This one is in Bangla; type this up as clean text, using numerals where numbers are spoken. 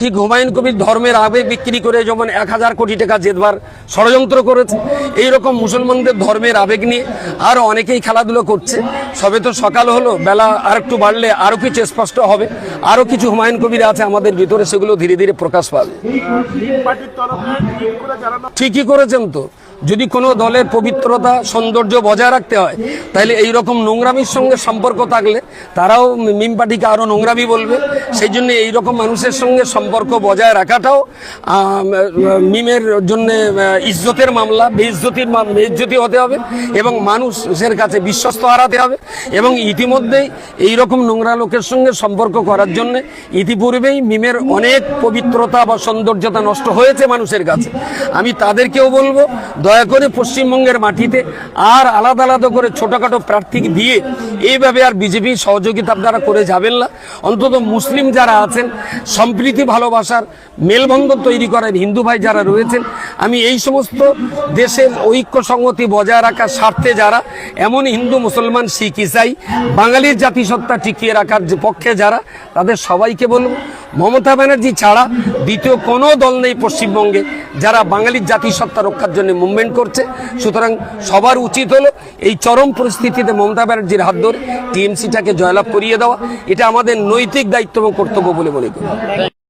ঠিক হুমায়ুন কবির ধর্মের আবেগ বিক্রি করে যেমন 1000 কোটি টাকা জেতবার ষড়যন্ত্র করেছে, এইরকম মুসলমানদের ধর্মের আবেগ নিয়ে আরো অনেকেই খেলাধুলো করছে। সবে তো সকাল হলো, বেলা আর একটু বাড়লে আরো কিছু স্পষ্ট হবে, আরো কিছু হুমায়ুন কবির আছে আমাদের ভিতরে, সেগুলো ধীরে ধীরে প্রকাশ পাবে। ঠিকই করেছেন তো, যদি কোনো দলের পবিত্রতা সৌন্দর্য বজায় রাখতে হয় তাহলে এই রকম নোংরামির সঙ্গে সম্পর্ক থাকলে তারাও মিম পার্টিকে আরো নোংরামি বলবে। সেই জন্য এইরকম মানুষের সঙ্গে সম্পর্ক বজায় রাখাটাও মিমের জন্য ইজ্জতের মামলা, বেইজ্জতি হতে হবে এবং মানুষের কাছে বিশ্বস্ত হারাতে হবে। এবং ইতিমধ্যেই এইরকম নোংরা লোকের সঙ্গে সম্পর্ক করার জন্য ইতিপূর্বেই মিমের অনেক পবিত্রতা বা সৌন্দর্যতা নষ্ট হয়েছে মানুষের কাছে। আমি তাদেরকেও বলবো, দয়া করে পশ্চিমবঙ্গের মাটিতে আর আলাদা আলাদা করে ছোটখাটো প্রার্থী দিয়ে এইভাবে আর বিজেপি সহযোগিতা আপনারা করে যাবেন না। অন্তত মুসলিম যারা আছেন, সম্প্রীতি ভালোবাসার মেলবন্ধন তৈরি করেন হিন্দু ভাই যারা রয়েছেন, আমি এই সমস্ত দেশের ঐক্য সংহতি বজায় রাখার স্বার্থে যারা, এমন হিন্দু মুসলমান শিখ ইসাই বাঙালির জাতিসত্তা টিকিয়ে রাখার যে পক্ষে যারা, তাদের সবাইকে বলবো মমতা ব্যানার্জি ছাড়া দ্বিতীয় কোনো দল নেই পশ্চিমবঙ্গে যারা বাঙালির জাতিসত্তা রক্ষার জন্য মুভমেন্ট করছে। সুতরাং সবার উচিত হলো এই চরম পরিস্থিতিতে মমতা ব্যানার্জির হাত ধরে টিএমসিটাকে জয়লাভ করিয়ে দেওয়া। এটা আমাদের নৈতিক দায়িত্ব এবং কর্তব্য বলে মনে করি।